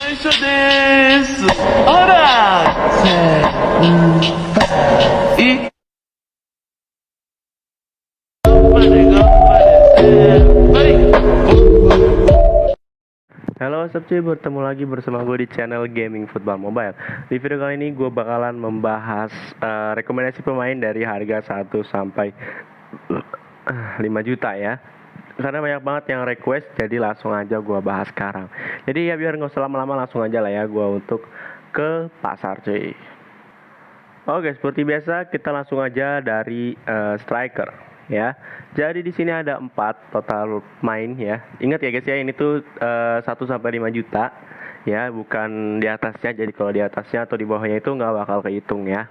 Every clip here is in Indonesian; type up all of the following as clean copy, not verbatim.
Aisha desu. Alright. I. Halo sob cuy, bertemu lagi bersama gue di channel Gaming Football Mobile. Di video kali ini gue bakalan membahas rekomendasi pemain dari harga 1 sampai 5 juta ya. Karena banyak banget yang request, jadi langsung aja gue bahas sekarang. Jadi ya biar nggak usah lama-lama, langsung aja lah ya gue untuk ke pasar cuy. Oke, seperti biasa kita langsung aja dari striker ya. Jadi di sini ada 4 total main ya. Ingat ya guys ya, ini tuh 1 sampai 5 juta ya, bukan di atasnya. Jadi kalau di atasnya atau di bawahnya itu nggak bakal kehitung ya.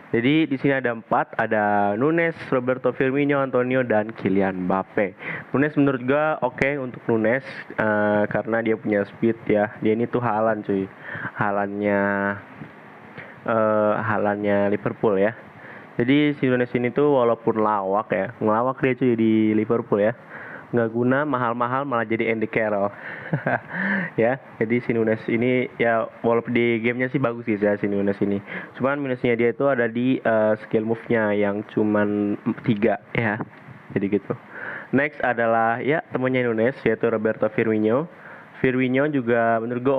Jadi di sini ada 4, ada Nunes, Roberto Firmino, Antonio, dan Kylian Mbappe. Nunes menurut gua oke untuk Nunes karena dia punya speed ya. Dia ini tuh Haaland cuy. Halannya Liverpool ya. Jadi si Nunes ini tuh walaupun lawak ya, ngelawak dia cuy di Liverpool ya, nggak guna, mahal-mahal, malah jadi Andy Carroll. Ya, jadi si Nunes ini ya walaupun di gamenya sih bagus sih ya si Nunes ini. Cuman minusnya dia itu ada di skill move-nya yang cuman 3 ya. Jadi gitu. Next adalah ya temannya Nunes, yaitu Roberto Firmino. Firmino juga menurut gue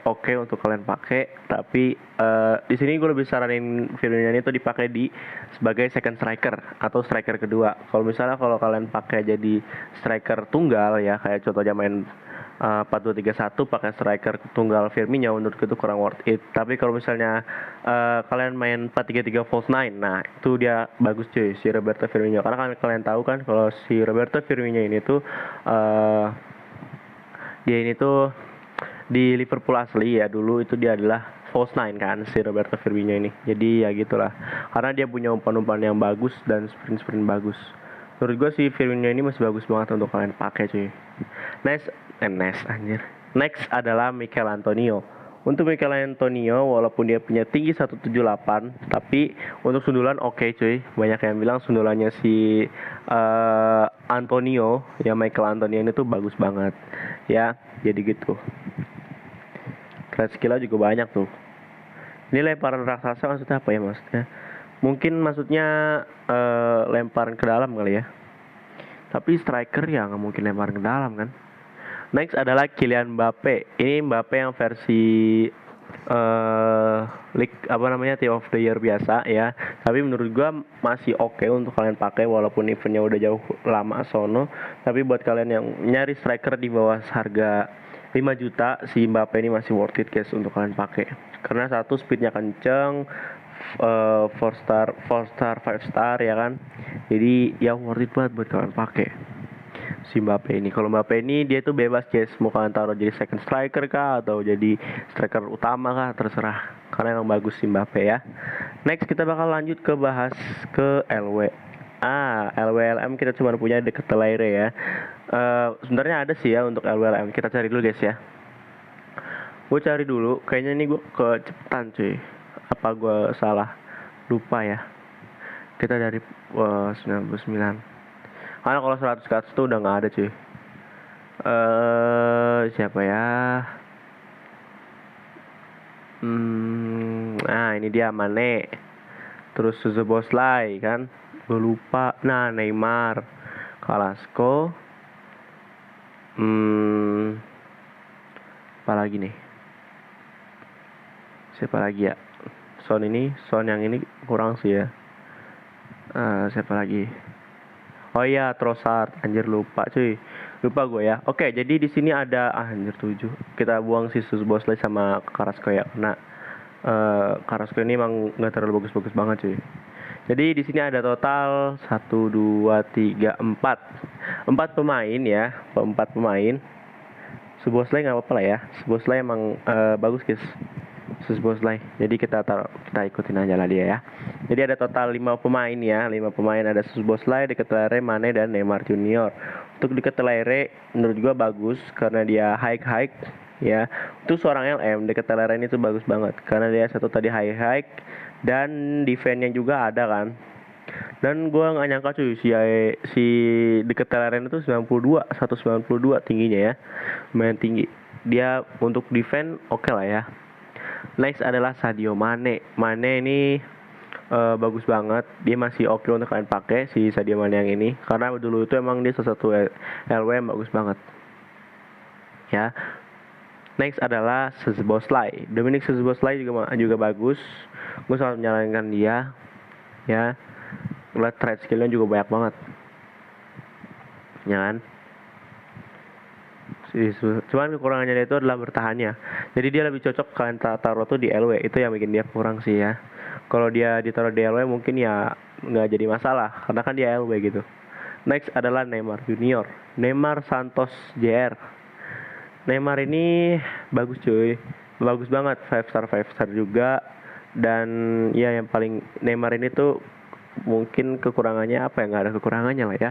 oke untuk kalian pakai, tapi di sini gue lebih saranin Firmino itu dipakai di sebagai second striker atau striker kedua. Kalau kalian pakai jadi striker tunggal ya, kayak contohnya main 4-2-3-1 pakai striker tunggal Firmino, menurut gue itu kurang worth it. Tapi kalau misalnya kalian main 4-3-3 false 9, nah itu dia bagus cuy si Roberto Firmino, karena kalian tahu kan kalau si Roberto Firmino ini tuh dia ini tuh di Liverpool asli ya, dulu itu dia adalah false nine kan si Roberto Firmino ini. Jadi ya gitulah, karena dia punya umpan-umpan yang bagus dan sprint bagus. Menurut gue si Firmino ini masih bagus banget untuk kalian pakai cuy. Next adalah Michail Antonio. Untuk Michail Antonio, walaupun dia punya tinggi 178, tapi untuk sundulan oke cuy. Banyak yang bilang sundulannya si Antonio ya, Michail Antonio ini tuh bagus banget ya. Jadi gitu. Red skillnya juga banyak tuh. Ini lemparan raksasa maksudnya apa ya maksudnya? Mungkin maksudnya lemparan ke dalam kali ya. Tapi striker ya nggak mungkin lemparan ke dalam kan. Next adalah Kylian Mbappe. Ini Mbappe yang versi League apa namanya, Team of the Year biasa ya. Tapi menurut gua masih oke untuk kalian pakai walaupun eventnya udah jauh lama sono. Tapi buat kalian yang nyari striker di bawah harga 5 juta, si Mbappe ini masih worth it guys untuk kalian pakai. Karena satu, speednya kenceng, 4 star 5 star ya kan. Jadi ya worth it banget buat kalian pakai si Mbappe ini. Kalau Mbappe ini dia tuh bebas guys, mau kalian taruh jadi second striker kah atau jadi striker utama kah, terserah, karena emang bagus si Mbappe ya. Next kita bakal lanjut ke bahas ke LWLM kita cuma punya deket Telere ya. Sebenarnya ada sih ya untuk LWLM, kita cari dulu guys ya. Gue cari dulu, kayaknya ini gue kecepetan cuy, apa gue salah, lupa ya. Kita dari 99. Karena kalau 100 ke atas tuh udah nggak ada cuy. Siapa ya? Nah ini dia Mane. Terus Boslai kan? Gue lupa. Nah Neymar, Carrasco. Apa lagi nih? Siapa lagi ya? Son yang ini kurang sih ya. Siapa lagi? Oh iya, Trossard. Anjir lupa cuy. Lupa gue ya. Oke, jadi di sini ada anjir 7. Kita buang si Bosley sama Carrasco ya. Karena Carrasco ini emang enggak terlalu bagus-bagus banget cuy. Jadi di sini ada total 1 2 3 4. 4 pemain ya. 4 pemain. Bosley enggak apa-apa lah ya. Bosley emang bagus guys. Bosley. Jadi kita ikutin aja lah dia ya. Jadi ada total 5 pemain ya. 5 pemain ada Bosley, De Ketelaere, Mane, dan Neymar Junior. Untuk De Ketelaere menurut gua bagus karena dia high ya. Itu seorang LM. De Ketelaere ini tuh bagus banget karena dia satu tadi high dan defense-nya juga ada kan. Dan gua nggak nyangka cuy si De Ketelaere itu 192 tingginya ya. Lumayan tinggi. dia untuk defense oke lah ya. Next adalah Sadio Mane. Mane ini bagus banget. Dia masih oke untuk kalian pakai si Sadio Mane yang ini karena dulu itu emang dia salah satu LW yang bagus banget. Ya. Next adalah Szoboszlai. Dominic Szoboszlai juga bagus. Gue sangat menyarankan dia. Ya. Lihat trade skillnya juga banyak banget. Ya kan? Cuman kekurangannya dia itu adalah bertahannya. Jadi dia lebih cocok kalian taruh tuh di LW. Itu yang bikin dia kurang sih ya. Kalau dia ditaruh di LW mungkin ya nggak jadi masalah karena kan dia LW gitu. Next adalah Neymar Junior. Neymar Santos JR. Neymar ini bagus cuy. Bagus banget, 5 star juga. Dan ya yang paling Neymar ini tuh mungkin kekurangannya apa ya, nggak ada kekurangannya lah ya.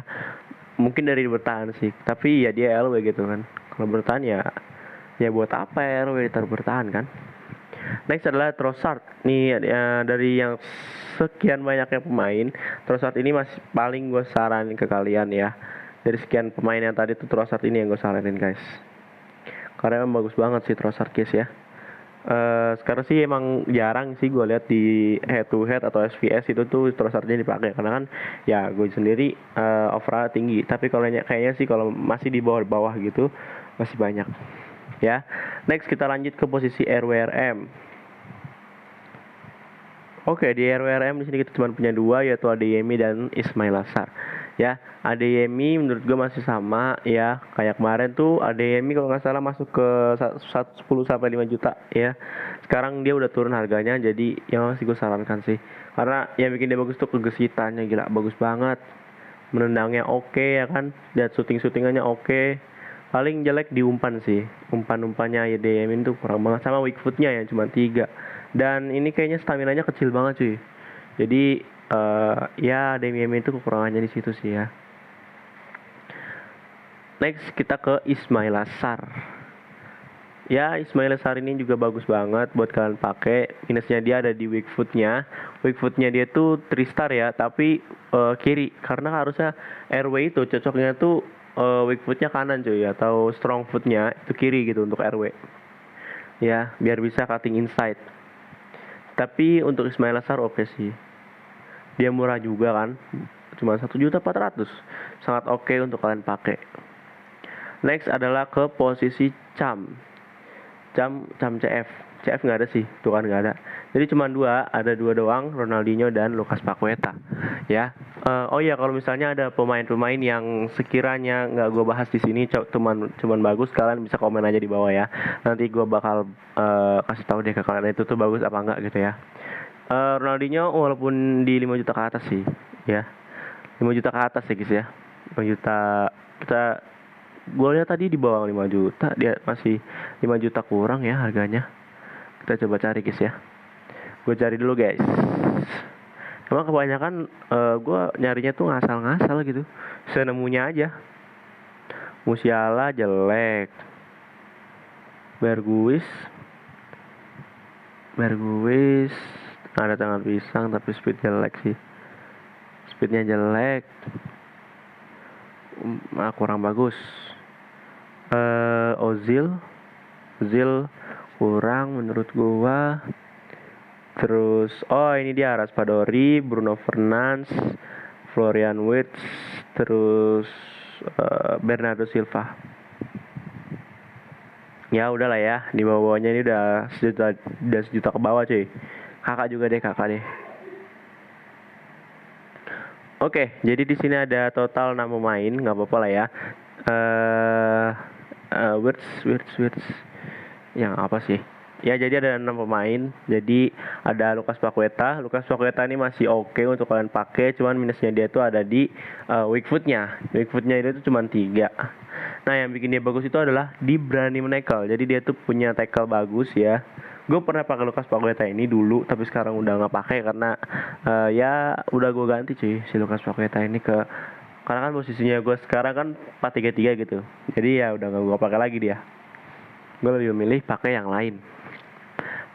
Mungkin dari bertahan sih, tapi ya dia LW gitu kan. Kalau bertahan ya buat apa ya RW ditaruh bertahan kan. Next adalah Trossard. Nih ya, dari yang sekian banyaknya pemain, Trossard ini masih paling gue saranin ke kalian ya. Dari sekian pemain yang tadi tuh Trossard ini yang gue saranin guys. Karena emang bagus banget sih Trossard guys ya. Sekarang sih emang jarang sih gue lihat di head to head atau SVS itu tuh Trossardnya dipakai karena kan ya gue sendiri overall tinggi, tapi kalau kayaknya sih kalau masih di bawah gitu masih banyak ya. Next kita lanjut ke posisi RWRM. Oke, di RWRM di sini kita cuma punya dua, yaitu Adeyemi dan Ismail Assar. Ya, Adeyemi menurut gue masih sama ya, kayak kemarin tuh Adeyemi kalau nggak salah masuk ke 10 sampai 5 juta ya. Sekarang dia udah turun harganya, jadi ya masih gue sarankan sih. Karena yang bikin dia bagus tuh kegesitannya, gila bagus banget. Menendangnya oke ya kan, dan syutingannya oke. Paling jelek di umpan sih. Umpan-umpannya Adeyemi tuh kurang banget, sama weak footnya yang cuma 3. Dan ini kayaknya stamina-nya kecil banget cuy. Jadi ya Adeyemi itu kekurangannya di situ sih ya. Next kita ke Ismail Assar. Ya, Ismail Assar ini juga bagus banget buat kalian pakai. Minusnya dia ada di weak footnya. Weak footnya dia tuh 3 star ya, tapi kiri. Karena harusnya RW itu cocoknya tuh weak footnya kanan cuy, atau strong footnya itu kiri gitu untuk RW. Ya, biar bisa cutting inside. Tapi untuk Ismail Assar oke sih. Dia murah juga kan, cuma 1.400.000. Sangat oke untuk kalian pakai. Next adalah ke posisi Cam CF. CF nggak ada sih, tuh kan nggak ada. Jadi cuma ada dua doang, Ronaldinho dan Lucas Paqueta. Ya. Oh ya, kalau misalnya ada pemain-pemain yang sekiranya nggak gue bahas di sini, cuman bagus, kalian bisa komen aja di bawah ya. Nanti gue bakal kasih tahu deh ke kalian itu tuh bagus apa enggak gitu ya. Ronaldinho walaupun di 5 juta ke atas sih, ya. 5 juta ke atas ya guys ya. 5 juta gue lihat tadi di bawah 5 juta, dia masih 5 juta kurang ya harganya. Kita coba cari guys ya. Gue cari dulu guys. Emang kebanyakan gue nyarinya tuh ngasal-ngasal gitu. Senemunya aja. Musiala jelek. Berguis ada tangan pisang tapi speed jelek sih. Speednya jelek. Kurang bagus. Ozil kurang menurut gua. Terus ini dia Raspadori, Bruno Fernandes, Florian Wirtz, terus Bernardo Silva. Ya udahlah ya, di bawahnya ini udah sejuta ke bawah cuy. Kakak deh. Oke, jadi di sini ada total 6 pemain, nggak apa-apa lah ya. Wirtz. Yang apa sih? Ya jadi ada 6 pemain. Jadi ada Lucas Paqueta. Ini masih oke untuk kalian pakai. Cuman minusnya dia tuh ada di weak footnya. Weak footnya itu cuma 3. Nah yang bikin dia bagus itu adalah dia berani menekel. Jadi dia tuh punya tackle bagus ya. Gue pernah pakai Lucas Paqueta ini dulu, tapi sekarang udah nggak pakai karena ya udah gue ganti cuy si Lucas Paqueta ini karena kan posisinya gue sekarang kan 4-3-3 gitu. Jadi ya udah nggak gue pakai lagi dia. Gue lebih memilih pakai yang lain.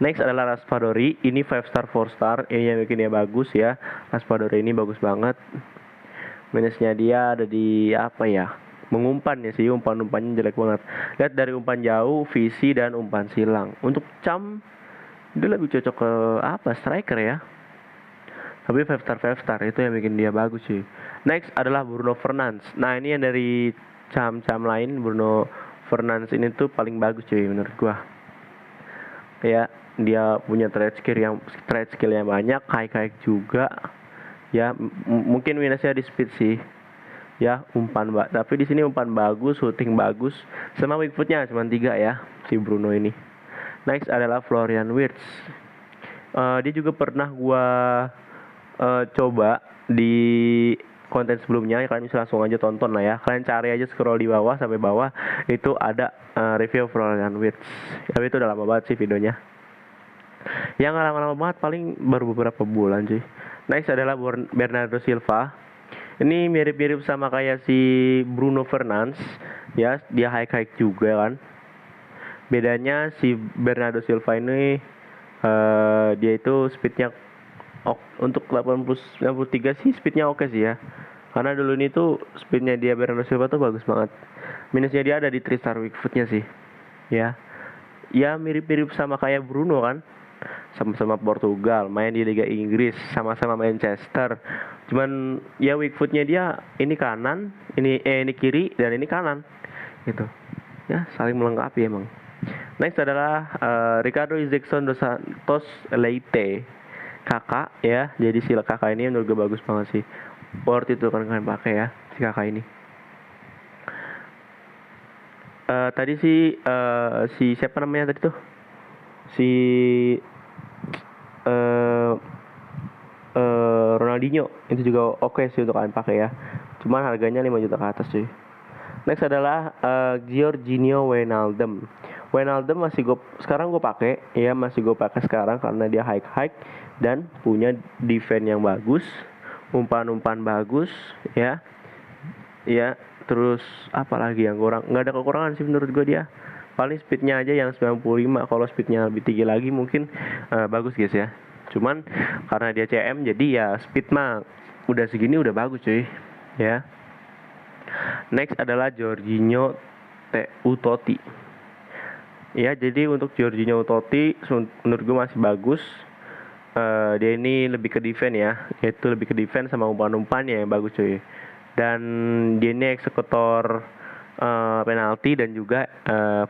Next adalah Raspadori. Ini 5 star 4 star. Ini yang bikin dia bagus ya. Raspadori ini bagus banget. Minusnya dia ada di apa ya? mengumpan ya sih, umpan-umpannya jelek banget. Lihat dari umpan jauh, visi dan umpan silang. Untuk Cam dia lebih cocok ke apa? Striker ya. Tapi five star itu yang bikin dia bagus sih. Next adalah Bruno Fernandes. Nah, ini yang dari Cam lain, Bruno Fernandes ini tuh paling bagus cuy menurut gua. Ya, dia punya trade skill yang banyak, high juga. Ya, mungkin minusnya di speed sih. Ya, tapi di sini umpan bagus, shooting bagus, sama weak footnya cuma 3 ya si Bruno ini. Next adalah Florian Wirtz. Dia juga pernah gua coba di konten sebelumnya, kalian bisa langsung aja tonton lah ya. Kalian cari aja, scroll di bawah sampai bawah, itu ada review Florian Wirtz. Tapi itu udah lama banget sih videonya. Yang gak lama-lama banget, paling baru beberapa bulan sih. Next adalah Bernardo Silva. Ini mirip-mirip sama kayak si Bruno Fernandes ya, dia high juga kan. Bedanya si Bernardo Silva ini dia itu speednya untuk 93 sih, speednya oke sih ya. Karena dulu ini tuh speednya dia Bernardo Silva tuh bagus banget. Minusnya dia ada di 3 star weak footnya sih. Ya. Ya mirip-mirip sama kayak Bruno kan. Sama-sama Portugal, main di Liga Inggris, sama-sama Manchester. Cuman ya weak footnya dia ini kanan, ini kiri dan ini kanan. Gitu. Ya, saling melengkapi emang. Next adalah Ricardo Izekson dos Santos Leite. Kakak ya. Jadi si kakak ini menurut gue bagus banget sih. Worth itu kan kalian pakai ya si kakak ini. Tadi si siapa namanya tadi tuh? Si Ronaldinho itu juga oke sih untuk kalian pakai ya. Cuman harganya 5 juta ke atas cuy. Next adalah Georginio Wijnaldum. Wijnaldum sekarang gue pakai ya, masih gue pakai sekarang karena dia high dan punya defense yang bagus, umpan bagus ya. Ya, terus apa lagi yang kurang? Nggak ada kekurangan sih menurut gue dia. Paling speednya aja yang 95. Kalau speednya lebih tinggi lagi mungkin bagus guys ya. Cuman karena dia CM jadi ya speed mah udah segini udah bagus cuy ya. Next adalah Jorginho Utotti. Ya, jadi untuk Jorginho Utotti menurut gue masih bagus. Dia ini lebih ke defense ya, yaitu lebih ke defense sama umpan-umpannya yang bagus cuy. Dan dia ini eksekutor penalti dan juga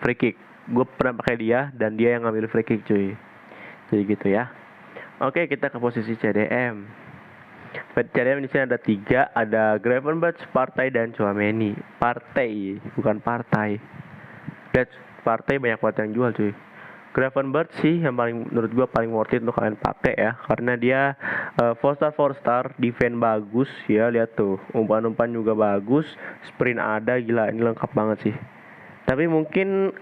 free kick. Gue pernah pakai dia dan dia yang ngambil free kick cuy. Jadi gitu ya. Oke, kita ke posisi CDM. CDM di sini ada 3, ada Gravenberch, Partey dan Tchouaméni. Partey, bukan partai. Dan Partey banyak banget yang jual cuy. Gravenberch sih yang paling menurut gua paling worth it untuk kalian pakai ya, karena dia 4 star, defense bagus ya, lihat tuh, umpan juga bagus, sprint ada, gila ini lengkap banget sih. Tapi mungkin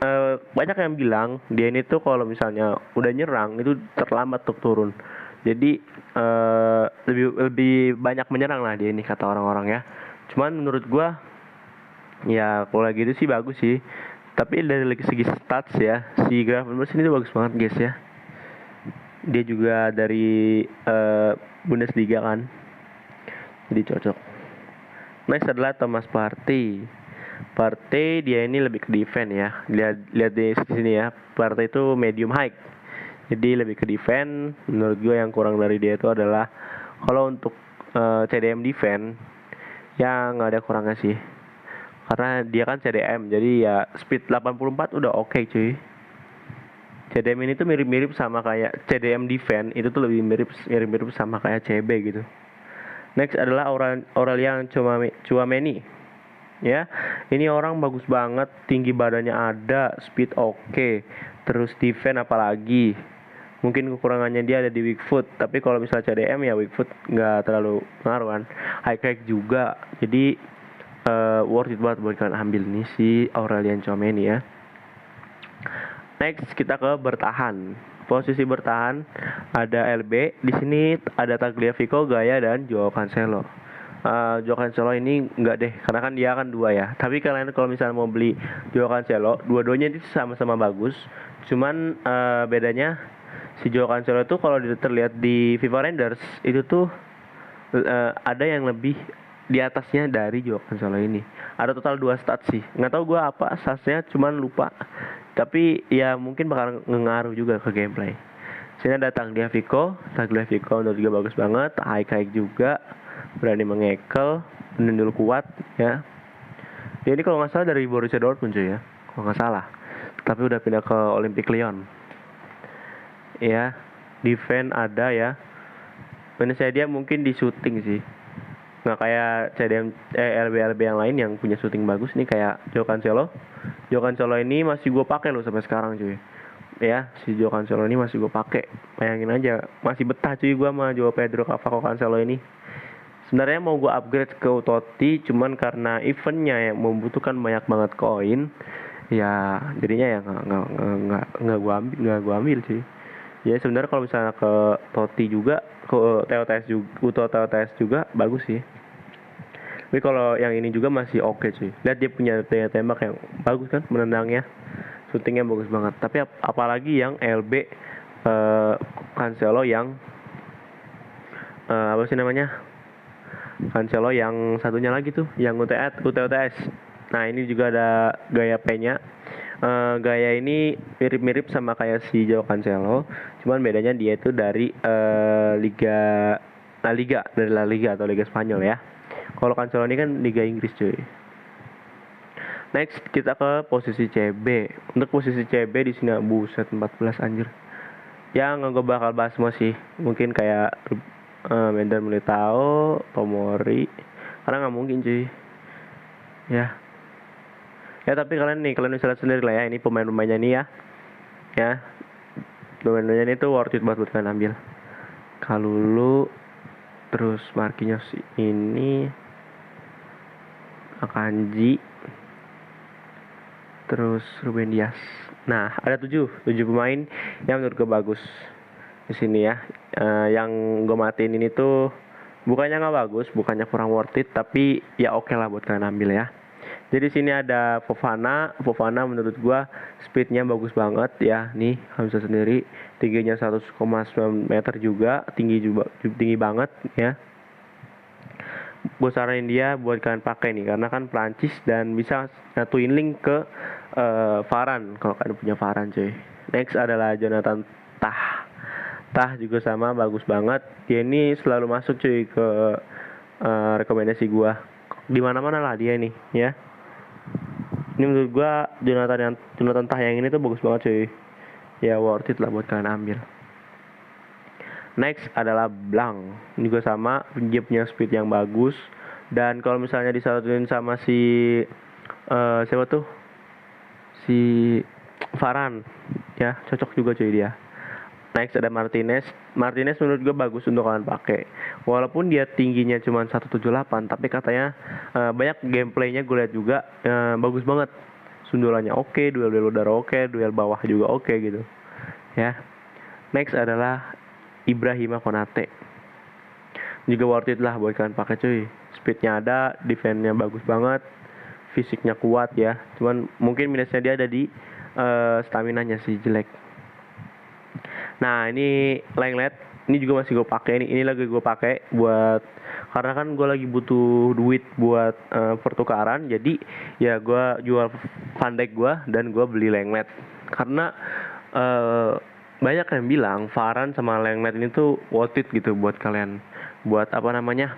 banyak yang bilang dia ini tuh kalau misalnya udah nyerang itu terlambat untuk turun. Jadi lebih banyak menyerang lah dia ini kata orang-orang ya. Cuman menurut gua ya kalau lagi itu sih bagus sih. Tapi dari segi stats ya, si Gravenberch ini tuh bagus banget guys ya. Dia juga dari Bundesliga kan. Jadi cocok. Next adalah Thomas Partey. Partey dia ini lebih ke defense ya. Lihat di sini ya. Partey itu medium high. Jadi lebih ke defense. Menurut gue yang kurang dari dia itu adalah kalau untuk CDM defense ya nggak ada kurangnya sih. Karena dia kan CDM, jadi ya speed 84 udah oke cuy. CDM ini tuh mirip-mirip sama kayak CDM defense, itu tuh lebih mirip sama kayak CB gitu. Next adalah Aurelian Tchouaméni. Ya, ini orang bagus banget, tinggi badannya ada, speed oke, terus defense apalagi. Mungkin kekurangannya dia ada di weak foot, tapi kalau misalnya CDM ya weak foot nggak terlalu ngaruh kan. High juga, jadi worth it banget buat kalian ambil nih si Aurelian Tchouaméni ya. Next kita ke bertahan. Posisi bertahan ada LB. Di sini ada Tagliafico, Gaya dan Joao Cancelo. Joao Cancelo ini enggak deh, karena kan dia kan 2 ya. Tapi kalian kalau misalnya mau beli Joao Cancelo, dua-duanya itu sama-sama bagus. Cuman bedanya si Joao Cancelo itu kalau terlihat di FIFA Renders itu tuh ada yang lebih di atasnya dari Joao Cancelo ini. Ada total 2 stats sih. Nggak tahu gue apa statsnya, cuman lupa. Tapi ya mungkin bakal ngengaruh juga ke gameplay. Sini ada Tagliafico menurut gue bagus banget. High juga, berani mengekel, penendul kuat ya. Dia ini kalau nggak salah dari Borussia Dortmund cuy ya, kalau nggak salah. Tapi udah pindah ke Olympique Lyon. Ya, defense ada ya. Menurut dia mungkin di shooting sih. Nggak kayak CDM LB yang lain yang punya shooting bagus nih kayak Joao Cancelo. Joao Cancelo ini masih gue pakai loh sampai sekarang cuy. Ya, si Joao Cancelo ini masih gue pakai. Bayangin aja, masih betah cuy gue sama Joao Pedro Cancelo ini. Sebenarnya mau gue upgrade ke Totti, cuman karena eventnya yang membutuhkan banyak banget koin, ya jadinya ya nggak gue ambil cuy. Ya sebenarnya kalau misalnya ke Totti juga, ke TOTS juga bagus sih. Tapi kalau yang ini juga masih oke cuy. Lihat dia punya daya tembak yang bagus kan, menendangnya, shootingnya bagus banget. Tapi apalagi yang LB Cancelo yang apa sih namanya? Cancelo yang satunya lagi tuh, yang UTOTS. Nah ini juga ada gaya P-nya. Gaya ini mirip-mirip sama kayak si Joao Cancelo, cuman bedanya dia itu dari La Liga atau Liga Spanyol ya. Kalau Cancelo ini kan Liga Inggris cuy. Next kita ke posisi CB. Untuk posisi CB di sini buset 14 anjir. Yang gue bakal bahas semua sih, mungkin kayak Mender Militao, Tomori, karena nggak mungkin cuy. Ya tapi kalian bisa lihat sendiri lah ya, ini pemain-pemainnya nih ya. Pemain-pemainnya ini tuh worth it buat kalian ambil. Kalulu, terus Marquinhos ini, Akanji, terus Ruben Dias. Nah ada 7 pemain yang menurut gue bagus di sini ya. Yang gue matiin ini tuh bukannya nggak bagus, bukannya kurang worth it, tapi ya oke lah buat kalian ambil ya. Jadi sini ada Fofana menurut gua speednya bagus banget ya. Nih kalian bisa sendiri, tingginya 1,9 meter juga, tinggi banget ya. Gue saranin dia buat kalian pakai nih karena kan Prancis dan bisa nyatuin link ke Varane kalau kalian punya Varane cuy. Next adalah Jonathan Tah juga sama bagus banget. Dia ini selalu masuk cuy ke rekomendasi gua. Di mana-mana lah dia nih ya. Ini menurut gua Jonathan Tah yang ini tuh bagus banget cuy. Ya worth it lah buat kalian ambil. Next adalah Blanc. Ini juga sama, dia punya speed yang bagus. Dan kalau misalnya disatuin sama siapa tuh? Si Varane ya, cocok juga cuy dia. Next ada Martinez menurut gue bagus untuk kalian pakai. Walaupun dia tingginya cuma 178, tapi katanya banyak gameplaynya gue lihat juga bagus banget. Sundulannya oke, duel udara oke, duel bawah juga oke gitu. Ya. Next adalah Ibrahima Konate. Juga worth it lah buat kalian pakai cuy. Speednya ada, defense-nya bagus banget, fisiknya kuat ya. Cuman mungkin minusnya dia ada di stamina-nya sih jelek. Nah ini Lenglet, ini juga masih gue pakai nih. Ini lagi gue pakai buat karena kan gue lagi butuh duit buat pertukaran. Jadi ya gue jual Van Dijk gue dan gue beli Lenglet. Karena banyak yang bilang Varane sama Lenglet ini tuh worth it gitu buat kalian. Buat apa namanya?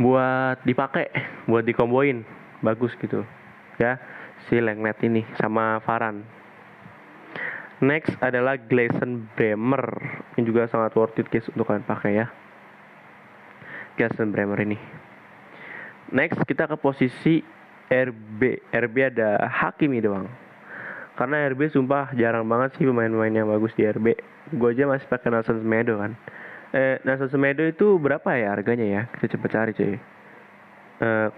Buat dipakai, buat dikomboin, bagus gitu. Ya si Lenglet ini sama Varane. Next adalah Gleison Bremer. Ini juga sangat worth it guys untuk kalian pakai ya. Gleison Bremer ini. Next kita ke posisi RB. RB ada Hakimi doang. Karena RB sumpah jarang banget sih pemain-pemain yang bagus di RB. Gue aja masih pakai Nelson Semedo kan. Nelson Semedo itu berapa ya harganya ya? Kita coba cari cuy.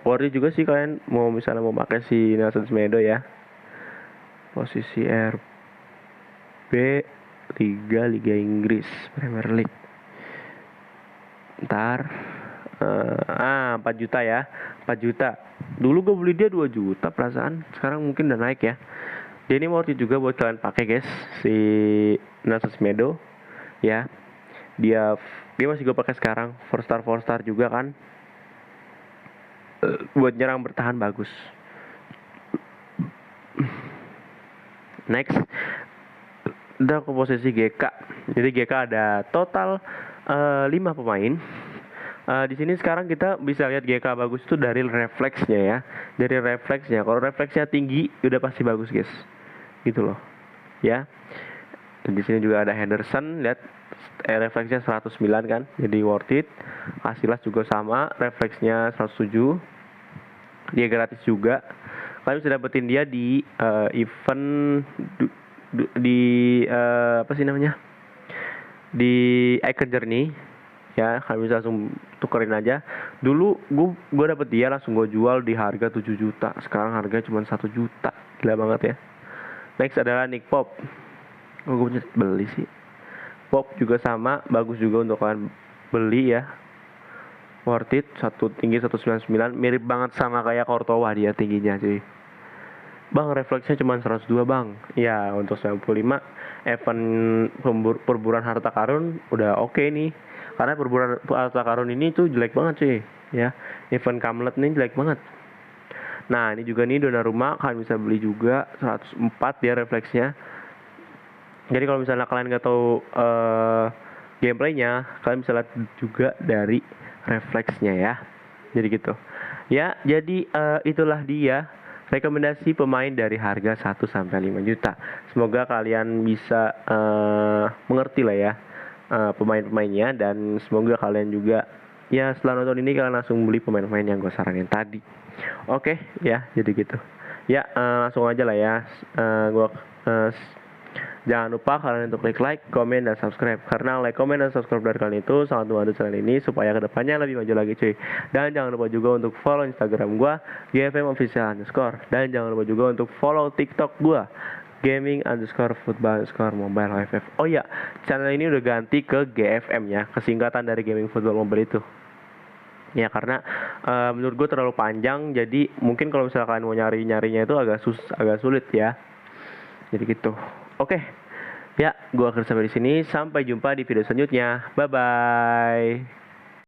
Worth it juga sih kalian mau misalnya mau pakai si Nelson Semedo ya. Posisi RB Liga Inggris Premier League. Ntar 4 juta ya, 4 juta. Dulu gue beli dia 2 juta perasaan, sekarang mungkin udah naik ya. Dia ini worth it juga buat kalian pakai guys, si Nelson Semedo ya. dia masih gue pakai sekarang, 4 star juga kan. Buat nyerang bertahan bagus. Next, udah ke posisi GK. Jadi GK ada total 5 pemain. Di sini sekarang kita bisa lihat GK bagus itu dari refleksnya ya. Dari refleksnya, kalau refleksnya tinggi udah pasti bagus guys. Gitu loh. Ya. Dan di sini juga ada Henderson, lihat refleksnya 109 kan. Jadi worth it. Casillas juga sama, refleksnya 107. Dia gratis juga. Kalian bisa dapetin dia di event di apa sih namanya? Di Icon Journey. Ya, kalian bisa langsung tukerin aja. Dulu gue dapet dia langsung gue jual di harga 7 juta. Sekarang harganya cuma 1 juta. Gila banget ya. Next adalah Nick Pop. Oh, gue beli sih. Pop juga sama, bagus juga untuk kalian beli ya. Worth it, tinggi 199, mirip banget sama kayak Courtois dia tingginya cuy. Bang, refleksnya cuma 102 bang. Ya, untuk 95 event perburuan harta karun udah oke nih. Karena perburuan harta karun ini tuh jelek banget cuy. Ya, event Kamlet nih jelek banget. Nah, ini juga nih Donnarumma, kalian bisa beli juga 104 dia refleksnya. Jadi kalau misalnya kalian nggak tahu gameplaynya, kalian bisa lihat juga dari refleksnya ya. Jadi gitu. Ya, jadi itulah dia rekomendasi pemain dari harga 1 sampai 5 juta. Semoga kalian bisa mengerti lah ya pemain-pemainnya, dan semoga kalian juga ya setelah nonton ini kalian langsung beli pemain-pemain yang gue saranin tadi. Oke, ya, jadi gitu. Ya, langsung aja lah ya. Jangan lupa kalian untuk like, komen, dan subscribe. Karena like, komen, dan subscribe dari kalian itu sangat membantu channel ini supaya kedepannya lebih maju lagi cuy. Dan jangan lupa juga untuk follow Instagram gue, GFM_official_. Dan jangan lupa juga untuk follow TikTok gue, gaming_football_mobile_ff. Oh ya, channel ini udah ganti ke GFM ya, kesingkatan dari gaming football mobile itu. Ya, karena menurut gue terlalu panjang, jadi mungkin kalau misalnya kalian mau nyarinya itu agak sulit ya. Jadi gitu. Oke. Ya, gue akan sampai di sini. Sampai jumpa di video selanjutnya. Bye bye.